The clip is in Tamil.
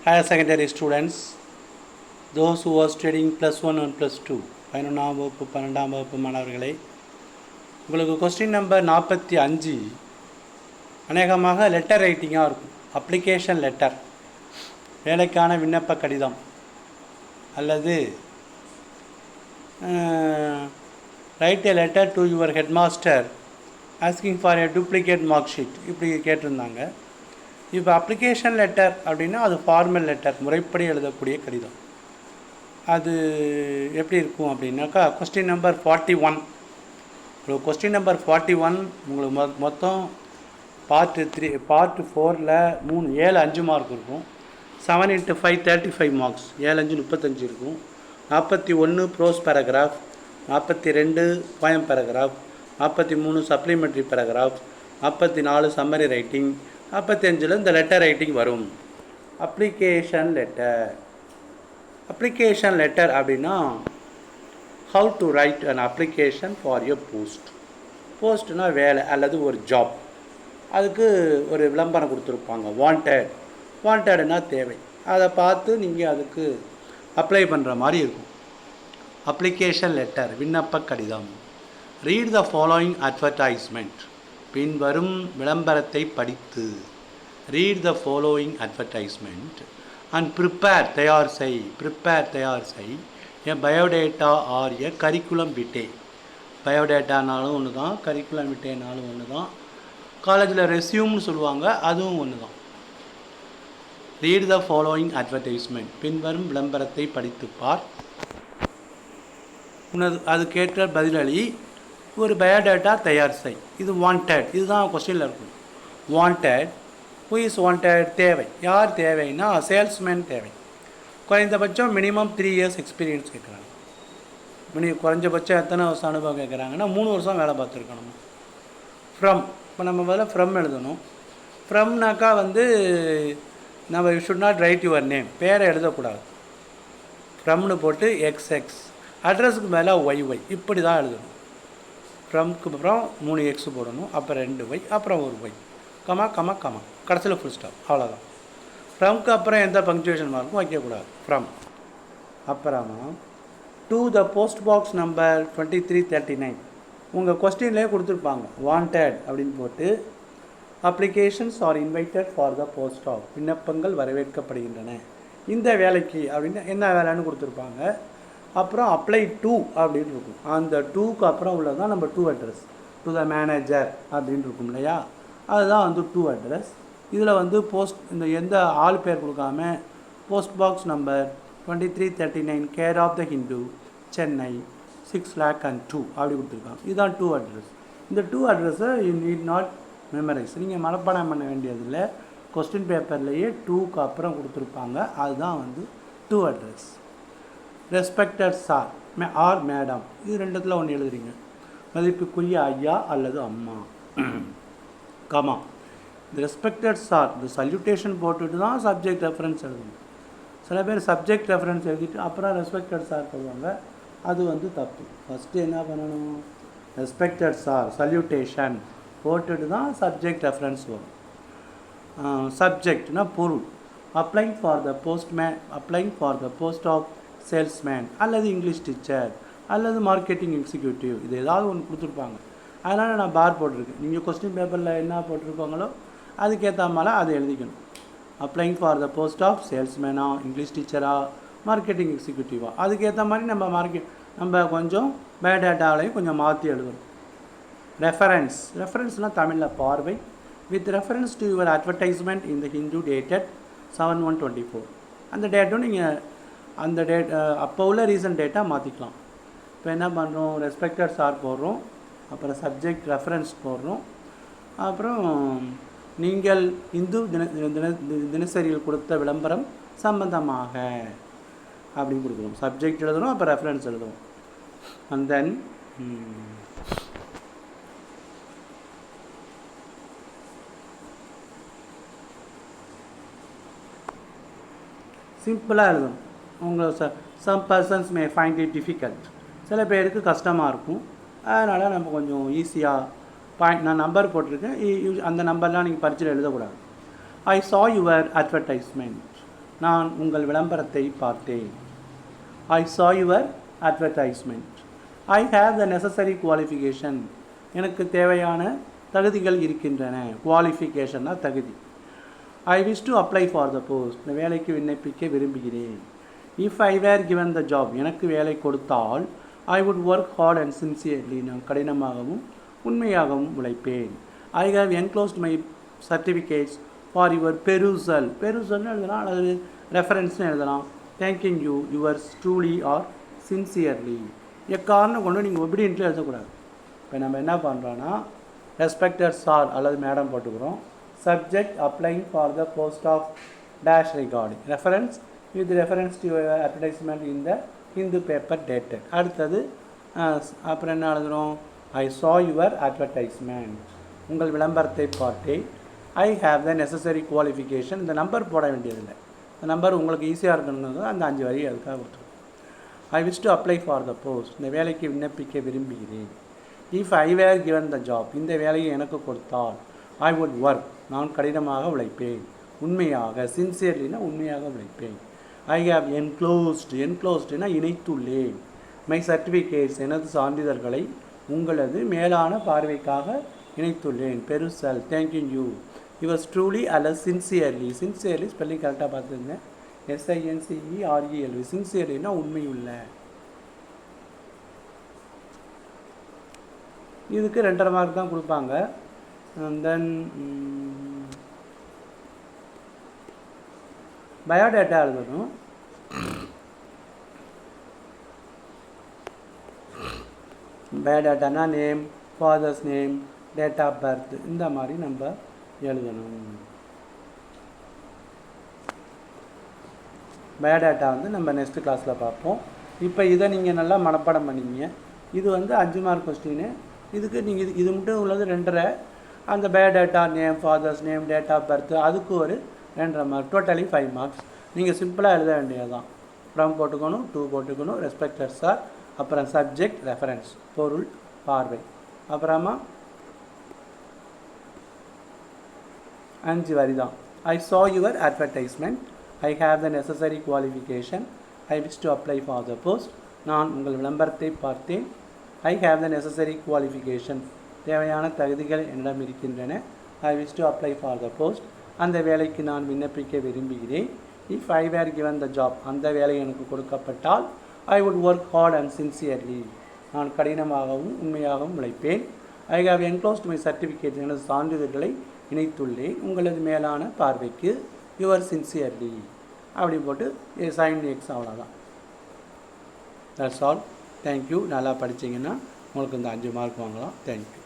higher secondary students, those who are studying +1 and +2 11ஆம் வகுப்பு 12ஆம் வகுப்பு மாணவர்களே, உங்களுக்கு கொஸ்டின் நம்பர் 45 அநேகமாக லெட்டர் ரைட்டிங்காக இருக்கும். அப்ளிகேஷன் லெட்டர், வேலைக்கான விண்ணப்ப கடிதம், அல்லது right a letter to your headmaster asking for a duplicate mark sheet, இப்படி கேட்டிருந்தாங்க. இப்போ அப்ளிகேஷன் லெட்டர் அப்படின்னா அது ஃபார்மல் லெட்டர், முறைப்படி எழுதக்கூடிய கடிதம். அது எப்படி இருக்கும் அப்படின்னாக்கா, கொஸ்டின் நம்பர் 41. உங்களுக்கு கொஸ்டின் நம்பர் 41 உங்களுக்கு மொத்தம் பார்ட் 4ல் 7 5 மார்க் இருக்கும். 7 × 5 35 மார்க்ஸ், 7 5 35 இருக்கும். 41 prose paragraph, 42 poem paragraph, 43 supplementary paragraph, 44 summary writing, 45 இந்த லெட்டர் ரைட்டிங் வரும். அப்ளிகேஷன் லெட்டர் அப்படின்னா how to write an application for your போஸ்ட்னா வேலை அல்லது ஒரு ஜாப். அதுக்கு ஒரு விளம்பரம் கொடுத்துருப்பாங்க, வாண்டட்னா தேவை. அதை பார்த்து நீங்கள் அதுக்கு அப்ளை பண்ணுற மாதிரி இருக்கும். அப்ளிகேஷன் லெட்டர், விண்ணப்ப கடிதம். ரீட் த ஃபாலோயிங் அட்வர்டைஸ்மெண்ட், பின்வரும் விளம்பரத்தை படித்து. Read the following advertisement and prepare தயார் செய் எ பயோடேட்டா ஆர் எ கரிக்குலம் விட்டே. பயோடேட்டானாலும் ஒன்று தான், கரிக்குலம் விட்டேனாலும் ஒன்று தான். காலேஜில் ரெஸ்யூம்னு சொல்லுவாங்க, அதுவும் ஒன்று தான். ரீட் த ஃபாலோயிங் அட்வர்டைஸ்மெண்ட், பின்வரும் விளம்பரத்தை படித்து பார். அது கேட்ட பதிலளி, ஒரு பயோடேட்டா தயார் செய். இது வாண்டட், இதுதான் கொஸ்டினில் இருக்கும். வாண்டட், ஹூ இஸ் வாண்டட், தேவை. யார் தேவைன்னா சேல்ஸ்மேன் தேவை. குறைந்தபட்சம் மினிமம் 3 இயர்ஸ் எக்ஸ்பீரியன்ஸ் கேட்குறாங்க. குறைஞ்சபட்சம் எத்தனை வருஷம் அனுபவம் கேட்குறாங்கன்னா 3 வருஷம் வேலை பார்த்துருக்கணும். இப்போ நம்ம முதல்ல ஃப்ரம் எழுதணும். ஃப்ரம்னாக்கா நம்ம you should not right your name, பேரை எழுதக்கூடாது. ஃப்ரம்னு போட்டு XX, அட்ரஸுக்கு மேலே YY, இப்படி தான் எழுதணும். ஃப்ரம்க்கு அப்புறம் 3 X போடணும், அப்புறம் 2 Y, அப்புறம் 1 Y, கமா, கடைசியில் ஃபுல் ஸ்டாப், அவ்வளோதான். ஃப்ரம்க்கு அப்புறம் எந்த பங்க்சுவேஷன் மார்க்கும் வைக்கக்கூடாது. ஃப்ரம் அப்புறமா to the post box number 2339. உங்கள் கொஸ்டின்லேயே கொடுத்துருப்பாங்க வாண்டட் அப்படின்னு போட்டு, applications are invited for the post of, விண்ணப்பங்கள் வரவேற்கப்படுகின்றன இந்த வேலைக்கு அப்படின்னு என்ன வேலைன்னு கொடுத்துருப்பாங்க. அப்புறம் அப்ளை டு அப்படின்னு இருக்கும். அந்த டூக்கு அப்புறம் உள்ளதான் நம்ம to address, to the manager அப்படின்னு இருக்கும் இல்லையா, அதுதான் டூ அட்ரஸ். இதில் போஸ்ட் இந்த எந்த ஆள் பேர் கொடுக்காம post box number 2339 care of the Hindu, Chennai 6,02,000 அப்படி கொடுத்துருக்காங்க. இதுதான் டூ அட்ரஸ். இந்த டூ அட்ரஸை யூ நீட் நாட் மெமரைஸ், நீங்கள் மனப்பாடம் பண்ண வேண்டியதில்லை. கொஸ்டின் பேப்பர்லேயே டூக்கு அப்புறம் கொடுத்துருப்பாங்க, அதுதான் to address. Respected sir or madam, இது ரெண்டுத்தில் ஒன்று எழுதுறீங்க. மதிப்புக்குரிய ஐயா அல்லது அம்மா, கமா. இந்த ரெஸ்பெக்டட் சார், இந்த சல்யூட்டேஷன் போட்டுட்டு தான் சப்ஜெக்ட் ரெஃபரன்ஸ் எழுதணும். சில பேர் சப்ஜெக்ட் ரெஃபரன்ஸ் எழுதிட்டு அப்புறம் ரெஸ்பெக்டட் சார் போடுவாங்க, அது தப்பு. ஃபஸ்ட்டு என்ன பண்ணணும், ரெஸ்பெக்டட் சார் சல்யூட்டேஷன் போட்டுட்டு தான் சப்ஜெக்ட் ரெஃபரன்ஸ் வரும். சப்ஜெக்ட்னா பொருள். Applying for the post of salesman அல்லது இங்கிலீஷ் டீச்சர் அல்லது மார்க்கெட்டிங் எக்ஸிக்யூட்டிவ், இது ஏதாவது ஒன்று கொடுத்துருப்பாங்க. அதனால் நான் பார் போட்டிருக்கேன். நீங்கள் கொஸ்டின் பேப்பரில் என்ன போட்டிருப்பாங்களோ அதுக்கேற்ற மாதிரி அதை எழுதிக்கணும். Applying for the post of சேல்ஸ்மேனா, இங்கிலீஷ் டீச்சரா, மார்க்கெட்டிங் எக்ஸிக்யூட்டிவா, அதுக்கேற்ற மாதிரி நம்ம கொஞ்சம் பயோடேட்டாவிலையும் கொஞ்சம் மாற்றி எழுதணும். ரெஃபரன்ஸ்னால் தமிழில் பார்வை. With reference to your advertisement in the Hindu dated 7/1/24. அந்த டேட்டும் நீங்கள் அந்த அப்போ உள்ள ரீசன்ட் டேட்டாக மாற்றிக்கலாம். இப்போ என்ன பண்ணுறோம், ரெஸ்பெக்டட் சார் போடுறோம், அப்புறம் சப்ஜெக்ட் ரெஃபரன்ஸ் போடுறோம், அப்புறம் நீங்கள் இந்து தினசரியில் கொடுத்த விளம்பரம் சம்பந்தமாக அப்படின்னு கொடுக்குறோம். சப்ஜெக்ட் எழுதணும், அப்புறம் ரெஃபரன்ஸ் எழுதுவோம். அண்ட் தென் சிம்பிளாக எழுதணும். Some persons may find it difficult, சில பேருக்கு கஷ்டமாக இருக்கும். அதனால் நம்ம கொஞ்சம் ஈஸியாக நான் நம்பர் போட்டிருக்கேன், அந்த நம்பர்லாம் நீங்கள் பரீட்சையில் எழுதக்கூடாது. ஐ saw your advertisement, நான் உங்கள் விளம்பரத்தை பார்த்தேன். I saw your advertisement. I have the necessary qualification. எனக்கு தேவையான தகுதிகள் இருக்கின்றன. குவாலிஃபிகேஷன்னா தகுதி. I wish to apply for the post. இந்த வேலைக்கு விண்ணப்பிக்க விரும்புகிறேன். If I were given the job, எனக்கு வேலை கொடுத்தால் I would work hard and sincerely. நான் கடினமாகவும் உண்மையாகவும் உழைப்பேன். I have enclosed my certificates for your perusal. பெருசல்னு எழுதலாம் அல்லது ரெஃபரன்ஸ்னு எழுதலாம். Thanking you, yours truly or sincerely. எக்காரணம் கொண்டு நீங்கள் ஒபிடியன்ட்ல எழுதக்கூடாது. இப்போ நம்ம என்ன பண்ணுறோன்னா ரெஸ்பெக்டட் சார் அல்லது மேடம் போட்டுக்கிறோம். Subject applying for the post of dash regarding reference with reference to advertisement in the Hindu paper dated. அடுத்தது அப்புறம் என்ன எழுதுகிறோம்? ஐ saw your advertisement. உங்கள் விளம்பரத்தை பார்த்தேன். I have the necessary qualification. இந்த நம்பர் போட வேண்டியதில்லை. இந்த நம்பர் உங்களுக்கு ஈஸியாக இருக்கணுங்கிறது அந்த 5 வரி அதுக்காக கொடுத்துருக்கோம். I wish to apply for the post. இந்த வேலைக்கு விண்ணப்பிக்க விரும்புகிறேன். If I were given the job. இந்த வேலையை எனக்கு கொடுத்தால் ஐ வுட் ஒர்க். நான் கடினமாக உழைப்பேன். உண்மையாக சின்சியர்லினா உண்மையாக உழைப்பேன். ஐ ஹேவ் என்க்ளோஸ்டுனா இணைத்துள்ளேன். மை சர்டிஃபிகேட்ஸ் எனது சான்றிதழ்களை உங்களது மேலான பார்வைக்காக இணைத்துள்ளேன். பெருசல் தேங்க்யூ யூ. யுவர்ஸ் ட்ரூலி அல்லது சின்சியர்லி. சின்சியர்லி ஸ்பெல்லிங் கரெக்டாக பார்த்துங்க. SINCERELY. சின்சியர்லினா உண்மையுள்ள. இதுக்கு 2.5 மார்க் தான் கொடுப்பாங்க. தென் பயோடேட்டா எழுதணும். பயோடேட்டானா name, father's name, date of birth, இந்த மாதிரி நம்ம எழுதணும். பயோடேட்டா நம்ம நெக்ஸ்ட் கிளாஸில் பார்ப்போம். இப்போ இதை நீங்கள் நல்லா மனப்பாடம் பண்ணிங்க. இது 5 மார்க் கொஸ்டின். இதுக்கு நீங்கள் இது மட்டும் உள்ளது 2.5. அந்த biodata name, father's name, date of birth அதுக்கு ஒரு 2.5 மார்க். Totally 5 marks. நீங்கள் சிம்பிளாக எழுத வேண்டியதுதான். ஃப்ரம் போட்டுக்கணும், டு போட்டுக்கணும், ரெஸ்பெக்டட் சார், அப்புறம் சப்ஜெக்ட், ரெஃபரன்ஸ் பொருள், பார்வை, அப்புறமா 5 வரி தான். ஐ saw your advertisement. I have the necessary qualification. I wish to apply for the post. நான் உங்கள் விளம்பரத்தை பார்த்தேன். I have the necessary qualification. தேவையான தகுதிகள் என்னிடம் இருக்கின்றன. I wish to apply for the post. அந்த வேலைக்கு நான் விண்ணப்பிக்க விரும்புகிறேன். If I were given the job. அந்த வேலை எனக்கு கொடுக்கப்பட்டால் I would work hard and sincerely. நான் கடினமாகவும் உண்மையாகவும் உழைப்பேன். I have enclosed my certificate. எனது சான்றிதழ்களை இணைத்துள்ளேன் உங்களது மேலான பார்வைக்கு. யுவர் சின்சியர்லி அப்படி போட்டு சைன் எக்ஸ். அவ்வளோதான். That's all. தேங்க்யூ. நல்லா படித்தீங்கன்னா உங்களுக்கு இந்த 5 மார்க் வாங்கலாம். தேங்க்யூ.